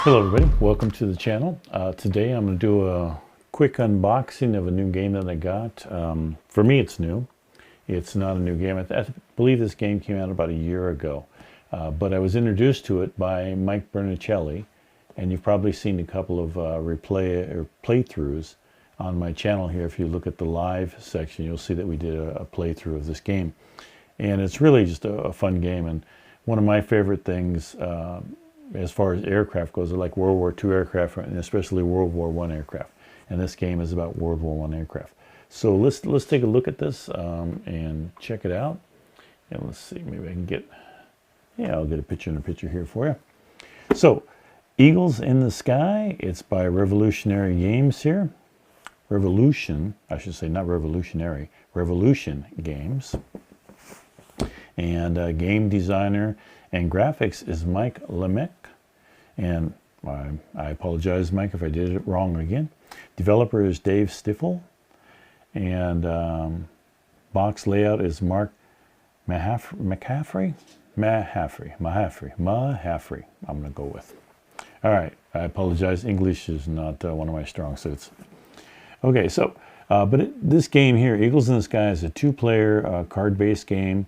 Hello everybody, welcome to the channel. Today I'm going to do a quick unboxing of a new game that I got. For me it's new. It's not a new game. I believe this game came out about a year ago. But I was introduced to it by Mike Bernicelli, and you've probably seen a couple of playthroughs on my channel here. If you look at the live section, you'll see that we did a playthrough of this game. And it's really just a fun game, and one of my favorite things as far as aircraft goes. I like World War II aircraft, and especially World War I aircraft. And this game is about World War I aircraft. So let's take a look at this and check it out. And let's see, maybe I can get, I'll get a picture in a picture here for you. So, Eagles in the Sky. It's by Revolutionary Games here. Revolution, I should say, not revolutionary. Revolution Games. And game designer and graphics is Mike Lemec. And I apologize, Mike, if I did it wrong again. Developer is Dave Stiffel. And box layout is Mark Mahaffrey. I'm going to go with. All right, I apologize. English is not one of my strong suits. Okay, so, this game here, Eagles in the Sky, is a two-player card-based game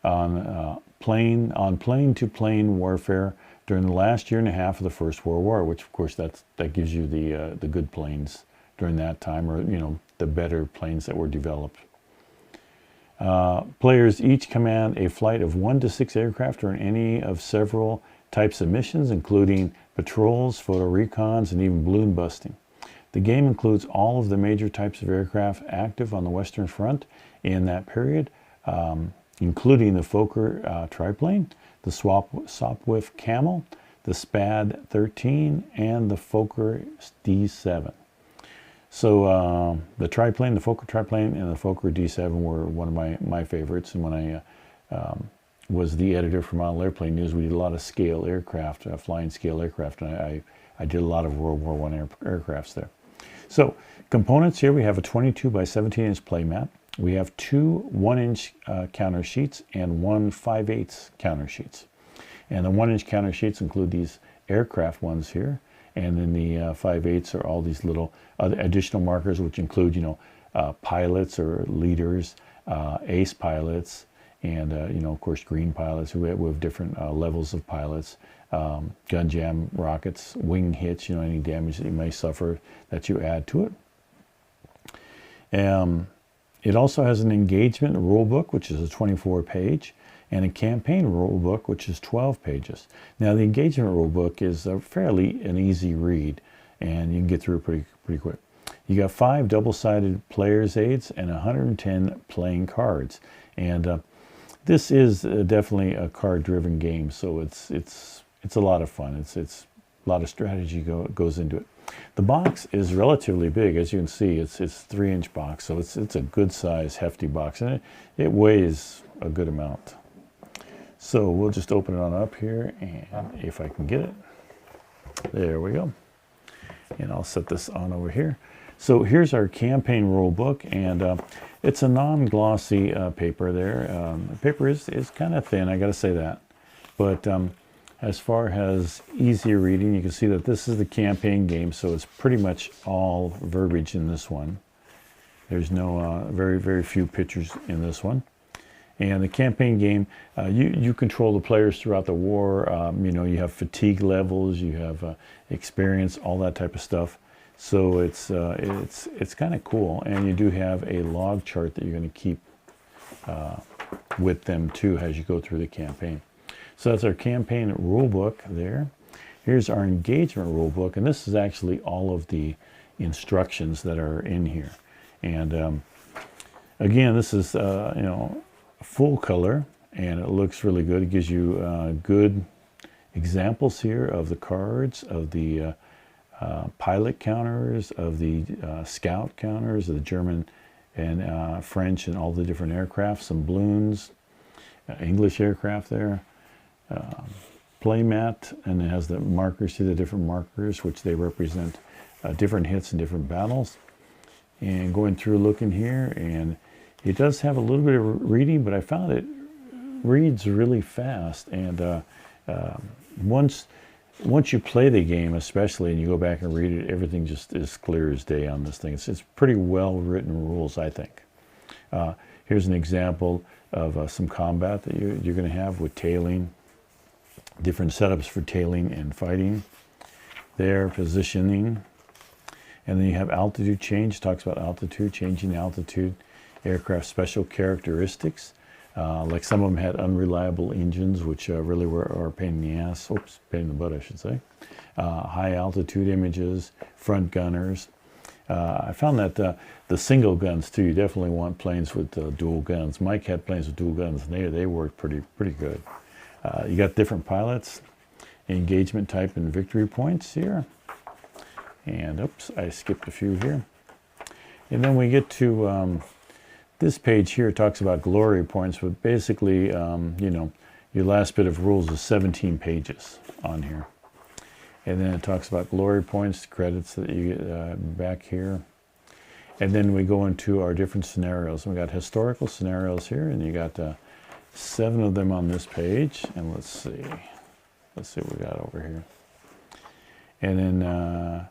on plane-to-plane warfare during the last year and a half of the First World War, which of course that gives you the good planes during that time, or the better planes that were developed. Players each command a flight of 1 to 6 aircraft during any of several types of missions, including patrols, photo recons, and even balloon busting. The game includes all of the major types of aircraft active on the Western Front in that period, including the Fokker triplane, the Sopwith Camel, the Spad 13, and the Fokker D7. So the triplane, the Fokker triplane, and the Fokker D7 were one of my favorites. And when I was the editor for Model Airplane News, we did a lot of scale aircraft, flying scale aircraft, and I did a lot of World War I aircrafts there. So components here, we have a 22 by 17 inch playmat. We have 2 1-inch counter sheets and 1 5/8 counter sheets. And the 1-inch counter sheets include these aircraft ones here. And then the 5/8 are all these little additional markers, which include, pilots or leaders, ace pilots, and, of course, green pilots. We have different levels of pilots, gun jam rockets, wing hits, any damage that you may suffer that you add to it. It also has an engagement rulebook, which is a 24-page, and a campaign rulebook, which is 12 pages. Now, the engagement rulebook is fairly an easy read, and you can get through it pretty quick. You got 5 double-sided player's aids and 110 playing cards. And this is definitely a card-driven game, so it's a lot of fun. It's a lot of strategy goes into it. The box is relatively big, as you can see. It's 3-inch box, so it's a good size, hefty box, and it weighs a good amount. So we'll just open it on up here, and if I can get it, there we go. And I'll set this on over here. So here's our campaign rule book, and it's a non-glossy paper there. The paper is kind of thin, I got to say that, but as far as easy reading, you can see that this is the campaign game, so it's pretty much all verbiage in this one. There's no very few pictures in this one. And the campaign game, you control the players throughout the war. You have fatigue levels, you have experience, all that type of stuff. So it's kind of cool, and you do have a log chart that you're going to keep with them too as you go through the campaign. So that's our campaign rule book there. Here's our engagement rule book, and this is actually all of the instructions that are in here. And again, this is full color, and it looks really good. It gives you good examples here of the cards, of the pilot counters, of the scout counters, of the German and French and all the different aircraft, some balloons, English aircraft there. Playmat, and it has the markers, see the different markers, which they represent different hits and different battles. And going through looking here, and it does have a little bit of reading, but I found it reads really fast. And once once you play the game, especially, and you go back and read it, everything just is clear as day on this thing. It's pretty well written rules, I think. Here's an example of some combat that you're going to have with tailing, different setups for tailing and fighting. There, positioning, and then you have altitude change. Talks about altitude, changing altitude, aircraft special characteristics. Like some of them had unreliable engines, which really are a pain in the ass. Oops, pain in the butt, I should say. High altitude images, front gunners. I found that the single guns too. You definitely want planes with dual guns. Mike had planes with dual guns, and they worked pretty good. You got different pilots, engagement type, and victory points here. And oops, I skipped a few here. And then we get to this page here. Talks about glory points, but basically, you know, your last bit of rules is 17 pages on here. And then it talks about glory points, credits that you get back here. And then we go into our different scenarios. We got historical scenarios here, and you got 7 of them on this page. And let's see what we got over here. And then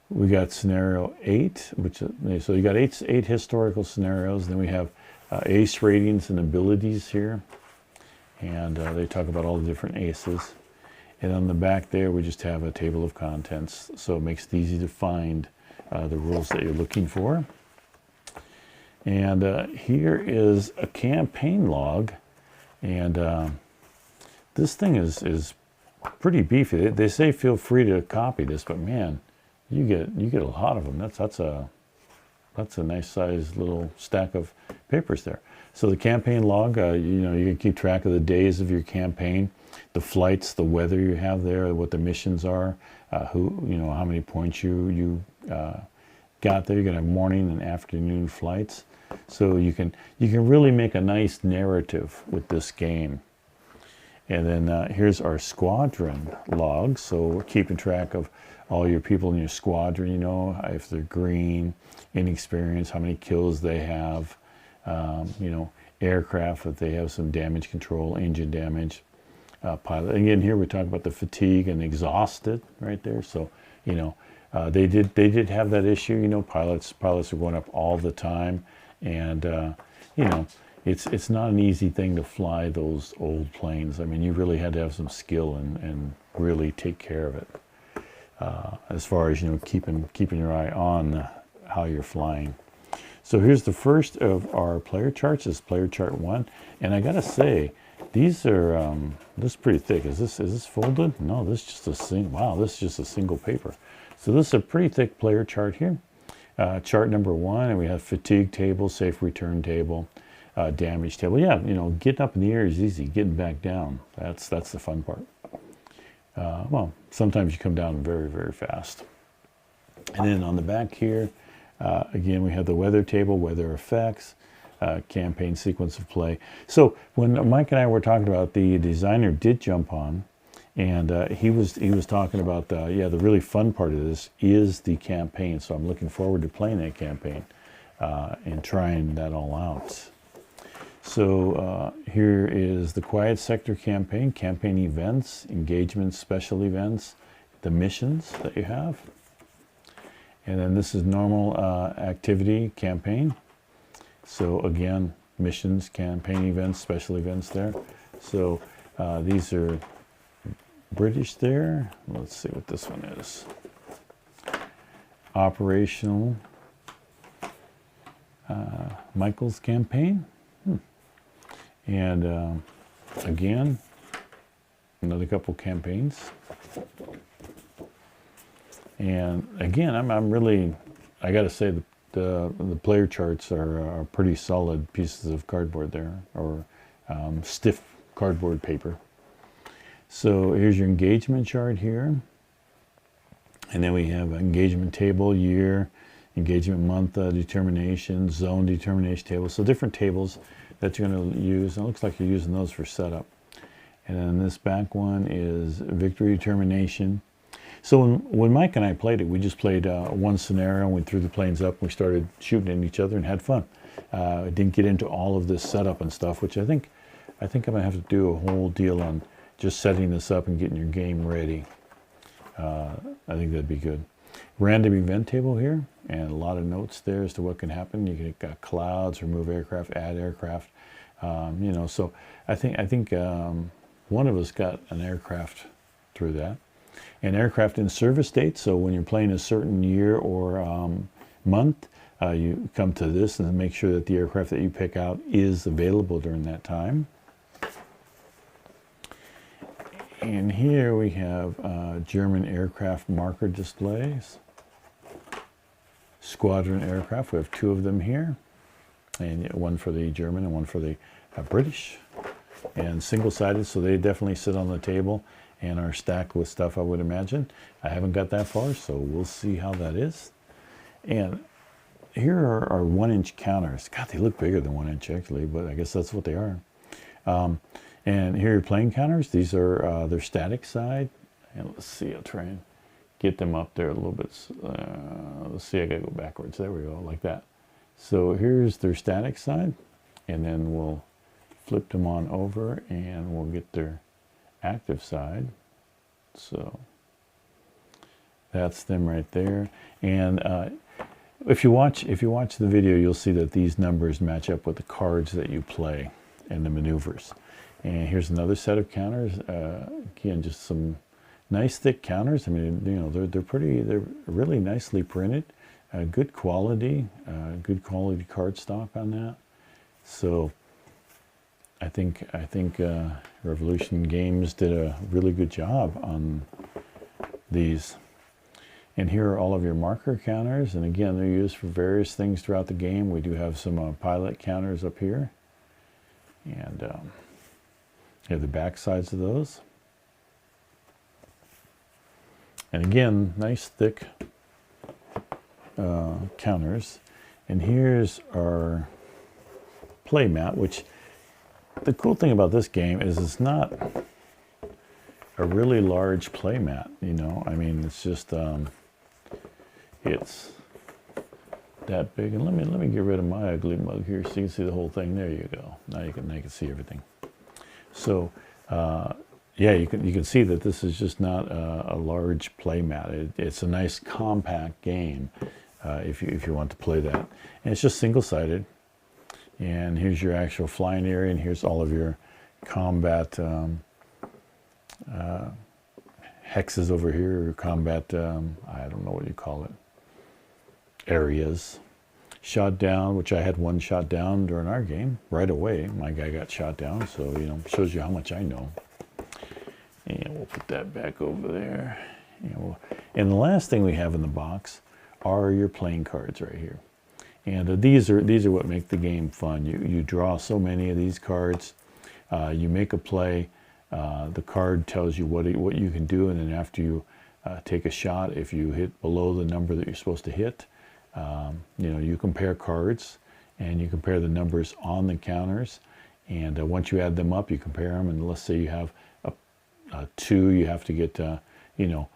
we got scenario 8, which so you got eight historical scenarios. Then we have ace ratings and abilities here, and they talk about all the different aces. And on the back there, we just have a table of contents, so it makes it easy to find the rules that you're looking for. And here is a campaign log, and this thing is pretty beefy. They say feel free to copy this, but man, you get a lot of them. That's a nice sized little stack of papers there. So the campaign log, you know, you can keep track of the days of your campaign, the flights, the weather you have there, what the missions are, you know, how many points you got there. You're gonna have morning and afternoon flights, so you can really make a nice narrative with this game. And then here's our squadron log. So we're keeping track of all your people in your squadron, you know, if they're green, inexperienced, how many kills they have, you know, aircraft, if they have some damage control, engine damage, pilot. Again, here we talk about the fatigue and exhausted right there. So, you know, they did have that issue, you know, pilots are going up all the time, and, you know, it's not an easy thing to fly those old planes. I mean, you really had to have some skill and really take care of it. As far as, you know, keeping your eye on how you're flying. So here's the first of our player charts. This is player chart 1, and I gotta say, these are this is pretty thick. Is this folded? No, this is just a single. Wow, this is just a single paper. So this is a pretty thick player chart here. Chart number 1, and we have fatigue table, safe return table, damage table. Yeah, you know, getting up in the air is easy. Getting back down, that's the fun part. Well, sometimes you come down very, very fast. And then on the back here, again, we have the weather table, weather effects, campaign sequence of play. So when Mike and I were talking about, the designer did jump on, and he was talking about, yeah, the really fun part of this is the campaign. So I'm looking forward to playing that campaign and trying that all out. So here is the quiet sector campaign, campaign events, engagements, special events, the missions that you have. And then this is normal activity campaign. So again, missions, campaign events, special events there. So these are British there. Let's see what this one is. Operational Michael's campaign. And again, another couple campaigns. And again, I'm really, I got to say, the player charts are pretty solid pieces of cardboard there, or stiff cardboard paper. So here's your engagement chart here. And then we have engagement table, year, engagement month determination, zone determination table. So different tables that you're going to use. And it looks like you're using those for setup. And then this back one is victory determination. So when Mike and I played it, we just played one scenario, and we threw the planes up, and we started shooting at each other and had fun. Didn't get into all of this setup and stuff, which I think I'm going to have to do a whole deal on just setting this up and getting your game ready. I think that'd be good. Random event table here, and a lot of notes there as to what can happen. You can got clouds, remove aircraft, add aircraft. You know, so I think one of us got an aircraft through that. An aircraft in service date. So when you're playing a certain year or month, you come to this and make sure that the aircraft that you pick out is available during that time. And here we have German aircraft marker displays. Squadron aircraft, we have 2 of them here. And one for the German and one for the British. And single-sided, so they definitely sit on the table and are stacked with stuff, I would imagine. I haven't got that far, so we'll see how that is. And here are our 1-inch counters. God, they look bigger than 1 inch actually, but I guess that's what they are. And here are plane counters. These are their static side. And let's see, I'll try and get them up there a little bit. Let's see, I gotta go backwards. There we go, like that. So here's their static side, and then we'll flip them on over and we'll get their active side. So that's them right there. And if you watch the video, you'll see that these numbers match up with the cards that you play and the maneuvers. And here's another set of counters. Again, just some nice thick counters. I mean, you know, they're really nicely printed. Good quality cardstock on that. So I think Revolution Games did a really good job on these. And here are all of your marker counters, and again, they're used for various things throughout the game. We do have some pilot counters up here, and you have the back sides of those. And again, nice thick counters. And here's our play mat, which the cool thing about this game is it's not a really large play mat, you know. I mean, it's just it's that big. And let me get rid of my ugly mug here so you can see the whole thing. There you go. Now you can see everything. So yeah, you can see that this is just not a large play mat. It's a nice compact game if you want to play that. And it's just single-sided. And here's your actual flying area, and here's all of your combat hexes over here, or combat, I don't know what you call it, areas. Shot down, which I had one shot down during our game right away. My guy got shot down, so you know, shows you how much I know. And we'll put that back over there. And the last thing we have in the box are your playing cards right here. And these are what make the game fun. You draw so many of these cards. You make a play. The card tells you what you can do, and then after you take a shot, if you hit below the number that you're supposed to hit, you know, you compare cards and you compare the numbers on the counters. And once you add them up, you compare them. And let's say you have a 2, you have to get you know,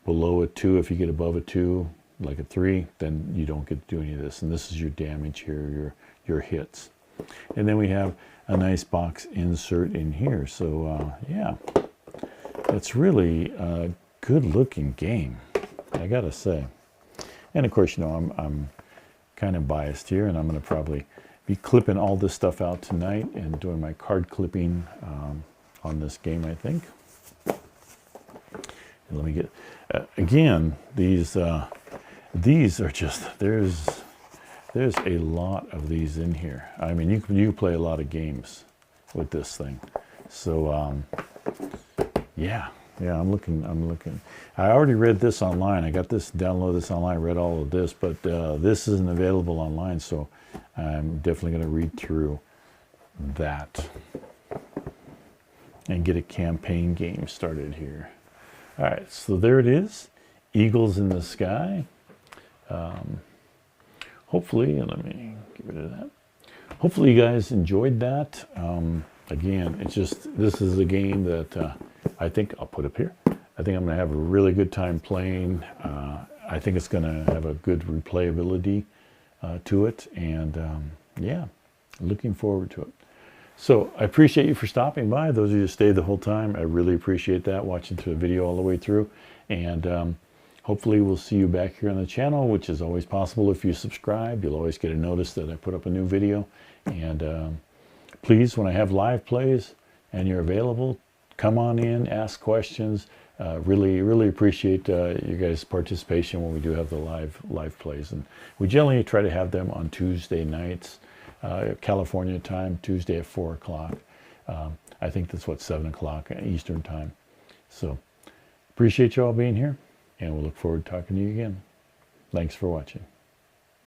below a 2. If you get above a 2, like a 3, then you don't get to do any of this. And this is your damage here, your hits. And then we have a nice box insert in here. So yeah, it's really a good looking game, I gotta say. And of course, you know, I'm kind of biased here, and I'm going to probably be clipping all this stuff out tonight and doing my card clipping on this game, I think. And let me get again, these are just, there's a lot of these in here. I mean, you play a lot of games with this thing. So yeah, I'm looking. I already read this online. I got this, downloaded this online, read all of this, but this isn't available online, so I'm definitely going to read through that and get a campaign game started here. All right, so there it is, Eagles in the Sky. Hopefully, let me get rid of that. Hopefully you guys enjoyed that. Again, it's just, this is a game that I think I'll put up here. I think I'm going to have a really good time playing. I think it's going to have a good replayability to it. And yeah, looking forward to it. So I appreciate you for stopping by. Those of you who stayed the whole time, I really appreciate that, watching through the video all the way through. And hopefully we'll see you back here on the channel, which is always possible if you subscribe. You'll always get a notice that I put up a new video. And please, when I have live plays and you're available, come on in, ask questions. Really appreciate you guys' participation when we do have the live plays. And we generally try to have them on Tuesday nights, California time, Tuesday at 4 o'clock. I think that's what, 7 o'clock Eastern time. So appreciate you all being here, and we'll look forward to talking to you again. Thanks for watching.